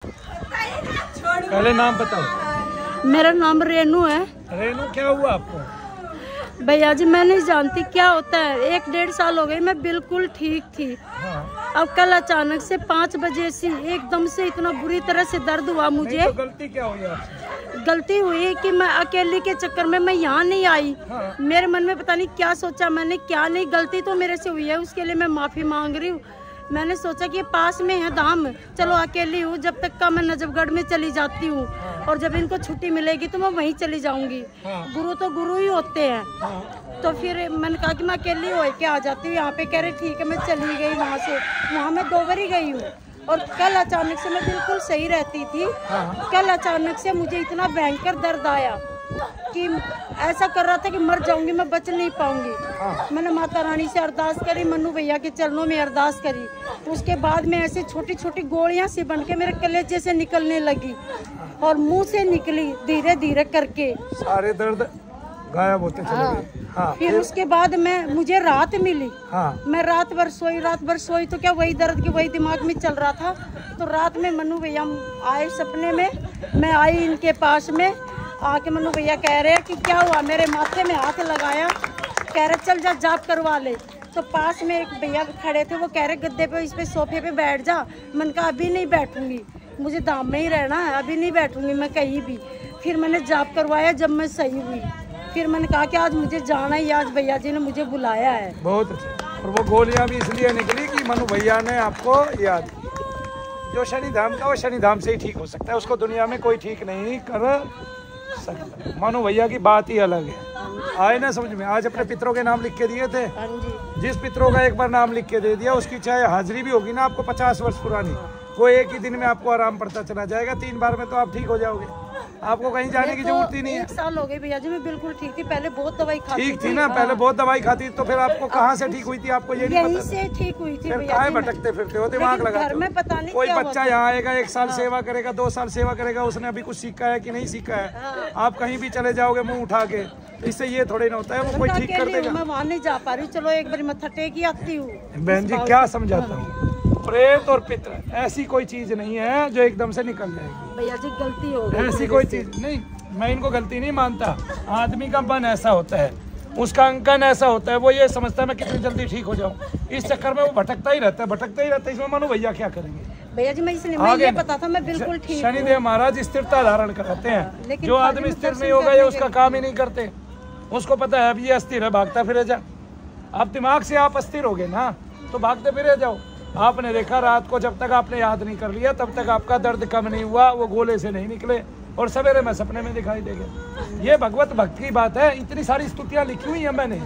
पहले नाम बताओ। मेरा नाम रेनू है। रेनू, क्या हुआ आपको? भैया जी मैं नहीं जानती क्या होता है, 1-1.5 साल हो गए, मैं बिल्कुल ठीक थी। हाँ। अब कल अचानक से 5 बजे से एकदम से इतना बुरी तरह से दर्द हुआ मुझे। तो गलती क्या हुई आपसे? गलती हुई कि मैं अकेली के चक्कर में मैं यहाँ नहीं आई। हाँ। मेरे मन में पता नहीं क्या सोचा मैंने, क्या नहीं, गलती तो मेरे से हुई है, उसके लिए मैं माफी मांग रही हूँ। मैंने सोचा कि पास में है धाम, चलो अकेली हूँ, जब तक का मैं नजफगढ़ में चली जाती हूँ। हाँ। और जब इनको छुट्टी मिलेगी तो मैं वहीं चली जाऊंगी। हाँ। गुरु तो गुरु ही होते हैं। हाँ। तो फिर मैंने कहा कि मैं अकेली हो के आ जाती हूँ यहाँ पे। कह रहे ठीक है, मैं चली गई वहाँ से। वहाँ मैं 2 बार ही गई हूँ। और कल अचानक से मैं बिल्कुल सही रहती थी। हाँ। कल अचानक से मुझे इतना भयंकर दर्द आया कि ऐसा कर रहा था कि मर जाऊंगी, मैं बच नहीं पाऊंगी। हाँ। मैंने माता रानी से अरदास करी, मन्नू भैया के चरणों में अरदास करी। उसके बाद में ऐसे छोटी छोटी गोलियां सी बन के मेरे कलेजे से निकलने लगी और मुंह से निकली धीरे धीरे करके। सारे दर्द गायब होते चले गए। हाँ। फिर उसके बाद मुझे राहत मिली। हाँ। मैं रात भर सोई तो क्या वही दर्द की वही दिमाग में चल रहा था। तो रात में मन्नू भैया आए सपने में, मैं आई इनके पास में आके। मन्नू भैया कह रहे हैं कि क्या हुआ, मेरे माथे में हाथ लगाया, कह रहे चल जा जाप करवा ले। तो पास में एक भैया खड़े थे, वो कह रहे गद्दे पे इस पे सोफे पे बैठ जा। मैंने कहा अभी नहीं बैठूंगी, मुझे धाम में ही रहना है, अभी नहीं बैठूंगी मैं कहीं भी। फिर मैंने जाप करवाया, जब मैं सही हुई फिर मैंने कहा कि आज मुझे जाना ही, आज भैया जी ने मुझे बुलाया है। बहुत अच्छा। और वो गोलियां भी इसलिए निकली कि मनु भैया ने आपको याद किया। जो शनि धाम का वो शनि धाम से ही ठीक हो सकता है, उसको दुनिया में कोई ठीक नहीं कर सकता। मनु भैया की बात ही अलग है। आए ना समझ में? आज अपने पितरों के नाम लिख के दिए थे। हाँ जी। जिस पितरों का एक बार नाम लिख के दे दिया, उसकी चाहे हाजिरी भी होगी ना आपको 50 वर्ष पुरानी, वो एक ही दिन में आपको आराम पड़ता चला जाएगा। 3 बार में तो आप ठीक हो जाओगे, आपको कहीं जाने की जरूरत ही नहीं है। 1 साल हो गए भैया जी, मैं बिल्कुल ठीक थी। पहले बहुत दवाई खाती ठीक थी ना? पहले बहुत दवाई खाती, तो फिर आपको कहाँ से ठीक हुई थी? आपको ये नहीं पता? से ठीक हुई थी फिर भैया काहे जी। भटकते फिरते हो, दिमाग लगाते हो? में पता नहीं कोई क्या बच्चा यहाँ आएगा, 1 साल सेवा करेगा, 2 साल सेवा करेगा, उसने अभी कुछ सीखा है कि नहीं सीखा है? आप कहीं भी चले जाओगे मुंह उठा के, इससे ये थोड़े ना होता है वो कोई ठीक कर देगा। मैं वहाँ नहीं जा पा रही, चलो एक बार मत्था टेक ही आती हूँ। बहन जी क्या समझाता हूँ, प्रेत और पित्र ऐसी कोई चीज नहीं है जो एकदम से निकल जाएगी। भैया जी गलती हो गई, ऐसी कोई चीज नहीं, मैं इनको गलती नहीं मानता। आदमी का मन ऐसा होता है, उसका अंकन ऐसा होता है, वो ये समझता है मैं कितनी जल्दी ठीक हो जाऊं, इस चक्कर में वो भटकता ही रहता है। इसमें मनु भैया क्या करेंगे? भैया जी मैं इसलिए मैं ये पता था मैं बिल्कुल ठीक। शनिदेव महाराज स्थिरता धारण कराते हैं। जो आदमी स्थिर नहीं होगा ये उसका काम ही नहीं करते। उसको पता है अब ये अस्थिर है, भागता फिरे जा। अब दिमाग से आप अस्थिर हो गए ना, तो भागते फिरे जाओ। आपने देखा रात को जब तक आपने याद नहीं कर लिया तब तक आपका दर्द कम नहीं हुआ, वो गोले से नहीं निकले, और सवेरे में सपने में दिखाई देगा। ये भगवत भक्ति की बात है। इतनी सारी स्तुतियां लिखी हुई है मैंने,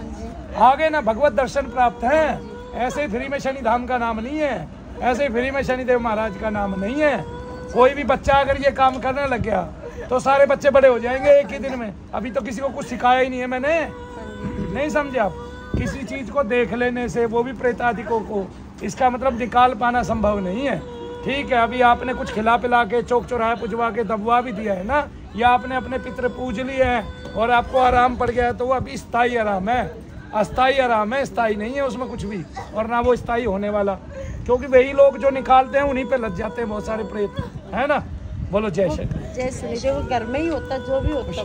आगे ना भगवत दर्शन प्राप्त है। ऐसे ही फ्री में शनि धाम का नाम नहीं है, ऐसे ही फ्री में शनिदेव महाराज का नाम नहीं है। कोई भी बच्चा अगर ये काम करने लग गया तो सारे बच्चे बड़े हो जाएंगे एक ही दिन में। अभी तो किसी को कुछ सिखाया ही नहीं है मैंने, नहीं समझे आप? किसी चीज को देख लेने से, वो भी प्रेतादिकों को, इसका मतलब निकाल पाना संभव नहीं है। ठीक है, अभी आपने कुछ खिला पिला के चौक चौराहे पुजवा के दबवा भी दिया है ना, या आपने अपने पितर पूज लिए हैं और आपको आराम पड़ गया है, तो वो अभी स्थायी आराम है। अस्थाई आराम है, स्थायी नहीं है उसमें कुछ भी, और ना वो स्थायी होने वाला। क्योंकि वही लोग जो निकालते हैं उन्हीं पे लग जाते हैं बहुत सारे प्रेत, है ना? बोलो जय श्री। जय श्री। वो घर में ही होता जो भी होता।